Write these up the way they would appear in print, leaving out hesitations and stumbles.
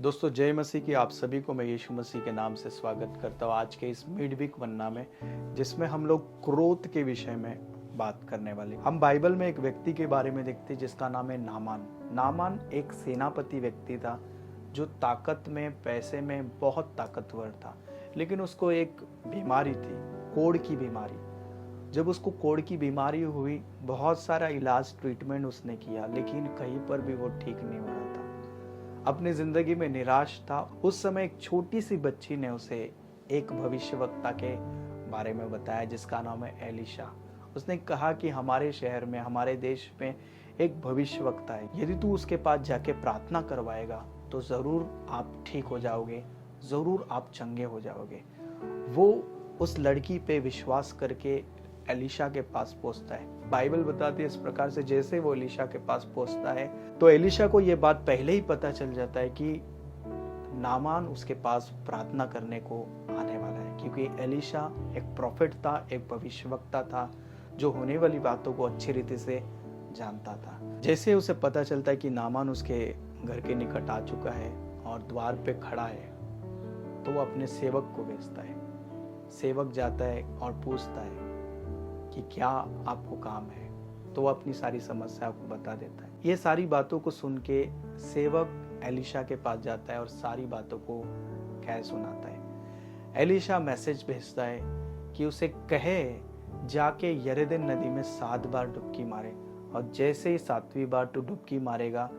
दोस्तों जय मसीह की आप सभी को मैं यीशु मसीह के नाम से स्वागत करता हूँ आज के इस मिडवीक वन्ना में, जिसमें हम लोग क्रोध के विषय में बात करने वाले। हम बाइबल में एक व्यक्ति के बारे में देखते हैं जिसका नाम है नामान। नामान एक सेनापति व्यक्ति था जो ताकत में, पैसे में बहुत ताकतवर था, लेकिन उसको एक बीमारी थी, कोढ़ की बीमारी। जब उसको कोढ़ की बीमारी हुई, बहुत सारा इलाज, ट्रीटमेंट उसने किया, लेकिन कहीं पर भी वो ठीक नहीं हो रहा था। अपनी जिंदगी में निराश था। उस समय एक छोटी सी बच्ची ने उसे एक भविष्यवक्ता के बारे में बताया जिसका नाम है एलीशा। उसने कहा कि हमारे शहर में, हमारे देश में एक भविष्यवक्ता है, यदि तू उसके पास जाके प्रार्थना करवाएगा तो जरूर आप ठीक हो जाओगे, जरूर आप चंगे हो जाओगे। वो उस लड़की पे विश्वास करके एलीशा के पास पहुंचता है। बाइबल बताती है इस प्रकार से, जैसे वो एलीशा के पास पहुंचता है तो एलीशा को ये बात पहले ही पता चल जाता है कि नामान उसके पास प्रार्थना करने को आने वाला है, क्योंकि एलीशा एक प्रॉफिट था, एक भविष्यवक्ता था जो होने वाली बातों को अच्छी रीति से जानता था। जैसे उसे पता चलता है कि नामान उसके घर के निकट आ चुका है और द्वार पे खड़ा है, तो वो अपने सेवक को भेजता है। सेवक जाता है और पूछता है कि क्या आपको काम है, तो वो अपनी सारी समस्या को बता देता है। ये सारी बातों को सुन के सेवक एलीशा के पास जाता है और सारी बातों को कह सुनाता है। एलीशा मैसेज भेजता है कि उसे कहे जाके यरदन नदी में 7 बार डुबकी मारे, और जैसे ही 7वीं बार तू डुबकी मारेगा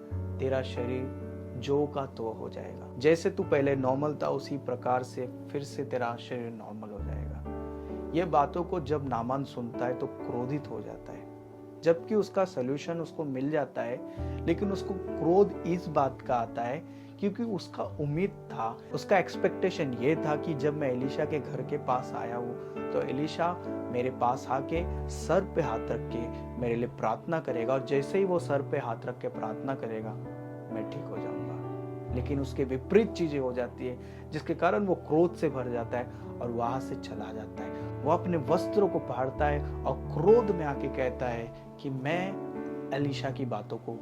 तेरा शरीर जो का तो हो जाएगा। जैसे तू पहले नॉर्मल था उसी प्रकार से फिर से तेरा शरीर नॉर्मल हो जाएगा। ये बातों को जब नामान सुनता है तो क्रोधित हो जाता है, जबकि उसका सलूशन उसको मिल जाता है, लेकिन उसको क्रोध इस बात का आता है क्योंकि उसका उम्मीद था, उसका एक्सपेक्टेशन ये था कि जब मैं एलीशा के घर के पास आया हूँ तो एलीशा मेरे पास आके सर पे हाथ रख के मेरे लिए प्रार्थना करेगा, और जैसे ही वो सर पे हाथ रख के प्रार्थना करेगा मैं ठीक हो जाऊंगा। लेकिन उसके विपरीत चीजें हो जाती है, जिसके कारण वो क्रोध से भर जाता है और वहां से चला जाता है। वो अपने वस्त्रों को फाड़ता है और क्रोध में आके कहता है कि मैं एलीशा की बातों को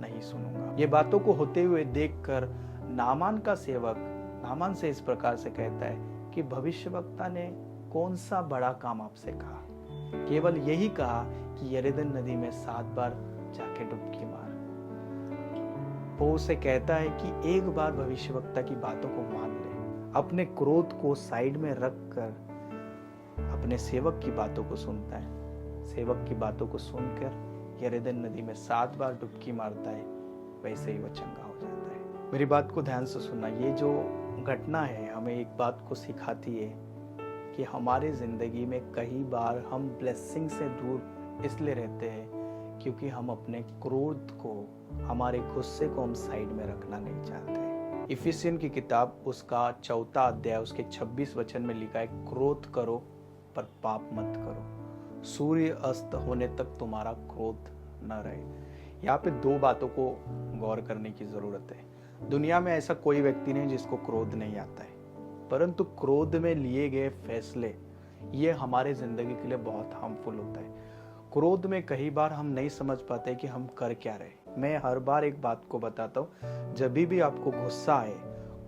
नहीं सुनूंगा। ये बातों को होते हुए देखकर नामान का सेवक नामान से इस प्रकार से कहता है कि भविष्यवक्ता ने कौन सा बड़ा काम आपसे कहा, केवल यही कहा कि यरदन नदी में 7 बार जाके डुबकी मार। वो उसे कहता है कि एक बार भविष्यवक्ता की बातों को मान ले। अपने क्रोध को साइड में रखकर अपने सेवक की बातों को सुनता है। सेवक की बातों को सुनकर यरदन नदी में 7 बार डुबकी मारता है, वैसे ही वह चंगा हो जाता है। मेरी बात को ध्यान से सुनना। ये जो घटना है हमें एक बात को सिखाती है कि हमारे जिंदगी में कई बार हम ब्लेसिंग से दूर इसलिए रहते हैं क्योंकि हम अपने क्रोध को, हमारे गुस्से को हम साइड में रखना नहीं चाहते। इफिसियन की किताब उसका 4 अध्याय उसके 26 वचन में लिखा है, क्रोध करो पर पाप मत करो, सूर्य अस्त होने तक तुम्हारा क्रोध न रहे। यहाँ पे 2 बातों को गौर करने की जरूरत है। दुनिया में ऐसा कोई व्यक्ति नहीं जिसको क्रोध नहीं आता है, परंतु क्रोध में लिए गए फैसले ये हमारे जिंदगी के लिए बहुत हार्मफुल होता है। क्रोध में कई बार हम नहीं समझ पाते कि हम कर क्या रहे। मैं हर बार एक बात को बताता हूँ, जब भी आपको गुस्सा आए,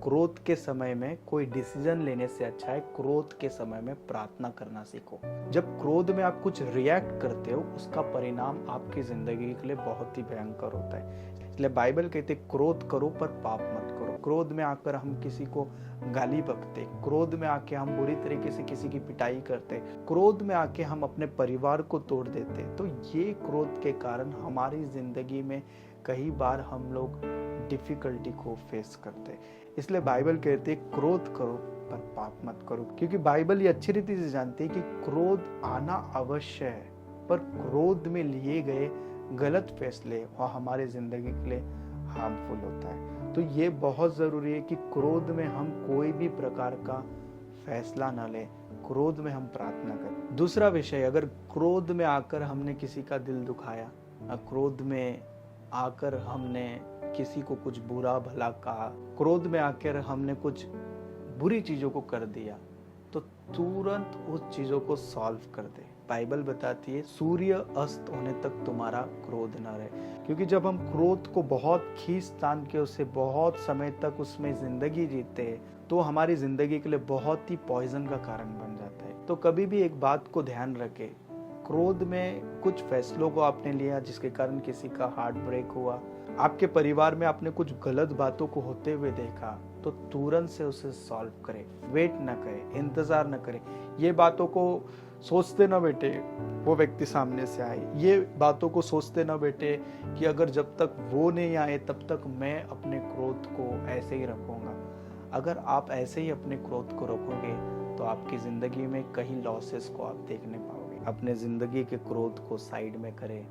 क्रोध के समय में कोई डिसीजन लेने से अच्छा है क्रोध के समय में प्रार्थना करना सीखो। जब क्रोध में आप कुछ रिएक्ट करते हो उसका परिणाम आपकी जिंदगी के लिए बहुत ही भयंकर होता है। इसलिए बाइबल कहते क्रोध करो पर पाप मत करो। क्रोध में आकर हम किसी को गाली बकते, क्रोध में आके हम बुरी तरीके से किसी की पिटाई करते, क्रोध में आके हम अपने परिवार को तोड़ देते, तो ये क्रोध के कारण हमारी जिंदगी में कई बार हम लोग डिफिकल्टी को फेस करते। इसलिए बाइबल कहती है क्रोध करो पर पाप मत करो, क्योंकि बाइबल ये अच्छी रीति से जानती है कि क्रोध आना अवश्य है, पर क्रोध में लिए गए गलत फैसले वह हमारे जिंदगी के लिए हार्मफुल होता है। तो ये बहुत जरूरी है कि क्रोध में हम कोई भी प्रकार का फैसला न लें, क्रोध में हम प्रार्थना करें। दूसरा विषय, अगर क्रोध में आकर हमने किसी का दिल दुखाया, क्रोध में आकर हमने किसी को कुछ बुरा भला कहा, क्रोध में आकर हमने कुछ बुरी चीजों को कर दिया, तो तुरंत उस चीजों को सॉल्व कर दे। बाइबल बताती है सूर्य अस्त होने तक तुम्हारा क्रोध न रहे। क्योंकि जब हम क्रोध को बहुत खींच तान के उससे बहुत समय तक उसमें जिंदगी जीते हैं तो हमारी जिंदगी के लिए बहुत ही पॉइजन का कारण बन जाता है। तो कभी भी एक बात को ध्यान रखें, क्रोध में कुछ फैसलों को आपने लिया जिसके कारण किसी का हार्ट ब्रेक हुआ, आपके परिवार में आपने कुछ गलत बातों को होते हुए देखा, तो तुरंत से उसे सॉल्व करें, वेट ना करें, इंतजार ना करें। ये बातों को सोचते ना बैठे वो व्यक्ति सामने से आए, ये बातों को सोचते ना बैठे कि अगर जब तक वो नहीं आए तब तक मैं अपने क्रोध को ऐसे ही रखूंगा। अगर आप ऐसे ही अपने क्रोध को रखोगे तो आपकी जिंदगी में कई लॉसेस को आप देखने पाओगे। अपने जिंदगी के क्रोध को साइड में करें,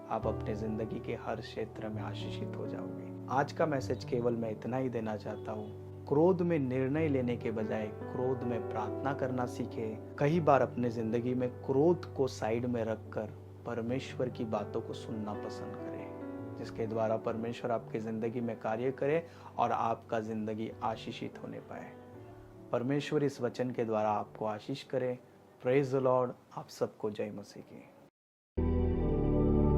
आप अपने जिंदगी के हर क्षेत्र में आशीषित हो जाओगे। आज का मैसेज केवल मैं इतना ही देना चाहता हूँ, क्रोध में निर्णय लेने के बजाय क्रोध में प्रार्थना करना सीखें। कई बार अपने जिंदगी में क्रोध को साइड में रखकर परमेश्वर की बातों को सुनना पसंद करें, जिसके द्वारा परमेश्वर आपकी जिंदगी में कार्य करे और आपका जिंदगी आशीषित होने पाए। परमेश्वर इस वचन के द्वारा आपको आशीष करे। Praise the Lord. आप सबको जय मसीह की।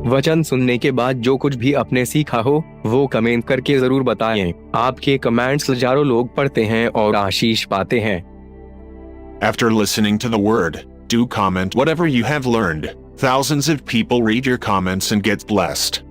वचन सुनने के बाद जो कुछ भी आपने सीखा हो वो कमेंट करके जरूर बताएं। आपके कमेंट्स हजारों लोग पढ़ते हैं और आशीष पाते हैं। After listening to the word, do comment whatever you have learned. Thousands of people read your comments and get blessed.